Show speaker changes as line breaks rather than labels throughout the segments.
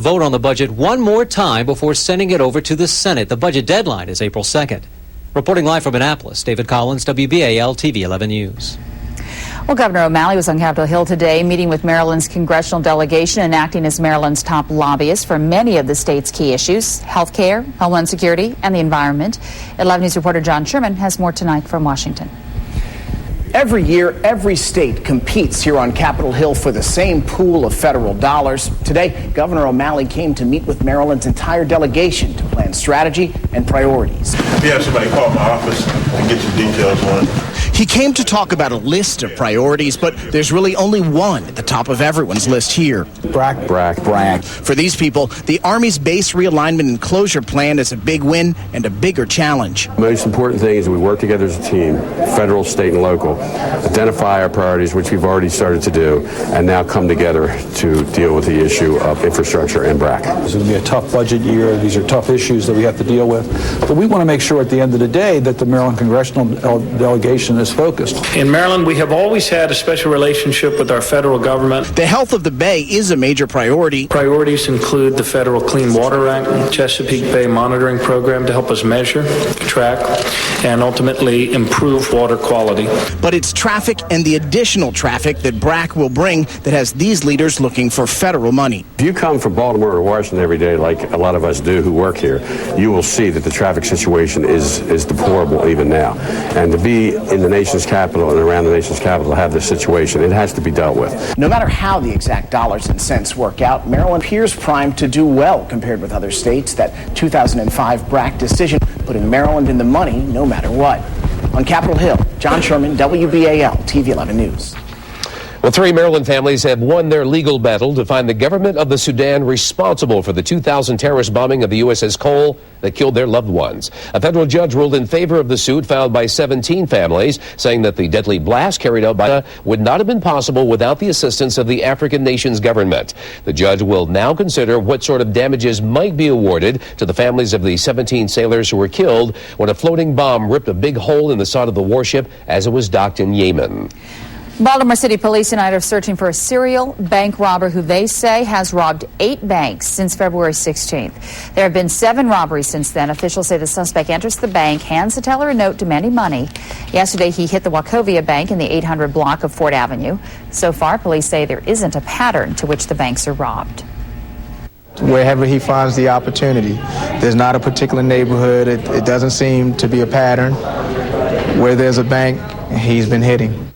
Vote on the budget one more time before sending it over to the Senate. The budget deadline is April 2nd. Reporting live from Annapolis, David Collins, WBAL TV 11 News.
Well, Governor O'Malley was on Capitol Hill today meeting with Maryland's congressional delegation and acting as Maryland's top lobbyist for many of the state's key issues: health care, homeland security, and the environment. 11 News reporter John Sherman has more tonight from Washington.
Every year, every state competes here on Capitol Hill for the same pool of federal dollars. Today, Governor O'Malley came to meet with Maryland's entire delegation to plan strategy and priorities.
If you have somebody call my office and get your details on it.
He came to talk about a list of priorities, but there's really only one at the top of everyone's list here.
BRAC.
For these people, the Army's base realignment and closure plan is a big win and a bigger challenge.
The most important thing is we work together as a team, federal, state, and local, identify our priorities, which we've already started to do, and now come together to deal with the issue of infrastructure and BRAC.
It's going to be a tough budget year. These are tough issues that we have to deal with. But we want to make sure at the end of the day that the Maryland congressional delegation is focused.
In Maryland, we have always had a special relationship with our federal government.
The health of the Bay is a major priority.
Priorities include the Federal Clean Water Act, Chesapeake Bay Monitoring Program to help us measure, track, and ultimately improve water quality.
But it's traffic and the additional traffic that BRAC will bring that has these leaders looking for federal money.
If you come from Baltimore or Washington every day, like a lot of us do who work here, you will see that the traffic situation is deplorable even now. And to be in the nation's capital and around the nation's capital have this situation, it has to be dealt with.
No matter how the exact dollars and cents work out, Maryland appears primed to do well compared with other states. That 2005 BRAC decision putting Maryland in the money no matter what. On Capitol Hill, John Sherman, WBAL TV 11 News.
Well, 3 Maryland families have won their legal battle to find the government of the Sudan responsible for the 2000 terrorist bombing of the USS Cole that killed their loved ones. A federal judge ruled in favor of the suit filed by 17 families, saying that the deadly blast carried out by would not have been possible without the assistance of the African nation's government. The judge will now consider what sort of damages might be awarded to the families of the 17 sailors who were killed when a floating bomb ripped a big hole in the side of the warship as it was docked in Yemen.
Baltimore City Police tonight are searching for a serial bank robber who they say has robbed 8 banks since February 16th. There have been 7 robberies since then. Officials say the suspect enters the bank, hands the teller a note demanding money. Yesterday, he hit the Wachovia Bank in the 800 block of Fort Avenue. So far, police say there isn't a pattern to which the banks are robbed.
Wherever he finds the opportunity, there's not a particular neighborhood. It doesn't seem to be a pattern. Where there's a bank, he's been hitting.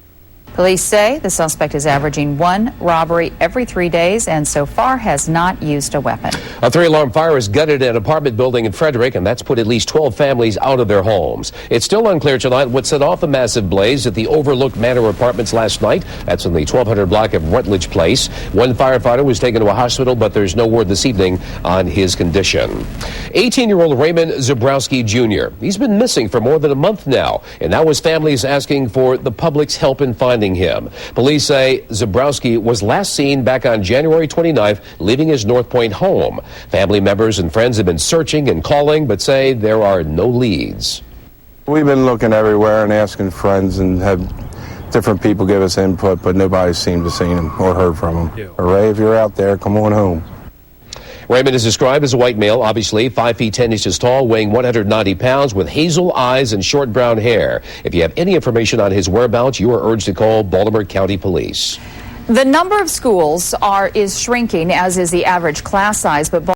Police say the suspect is averaging 1 robbery every 3 days and so far has not used a weapon.
A 3-alarm fire has gutted an apartment building in Frederick, and that's put at least 12 families out of their homes. It's still unclear tonight what set off the massive blaze at the Overlook Manor Apartments last night. That's in the 1200 block of Rutledge Place. 1 firefighter was taken to a hospital, but there's no word this evening on his condition. 18-year-old Raymond Zabrowski Jr. He's been missing for more than a month now, and now his family is asking for the public's help in finding him. Police say Zabrowski was last seen back on January 29th, leaving his North Point home. Family members and friends have been searching and calling, but say there are no leads.
We've been looking everywhere and asking friends and had different people give us input, but nobody seemed to see him or heard from him. Ray, if you're out there, come on home.
Raymond is described as a white male, obviously 5 feet 10 inches tall, weighing 190 pounds, with hazel eyes and short brown hair. If you have any information on his whereabouts, you are urged to call Baltimore County Police.
The number of schools is shrinking, as is the average class size, but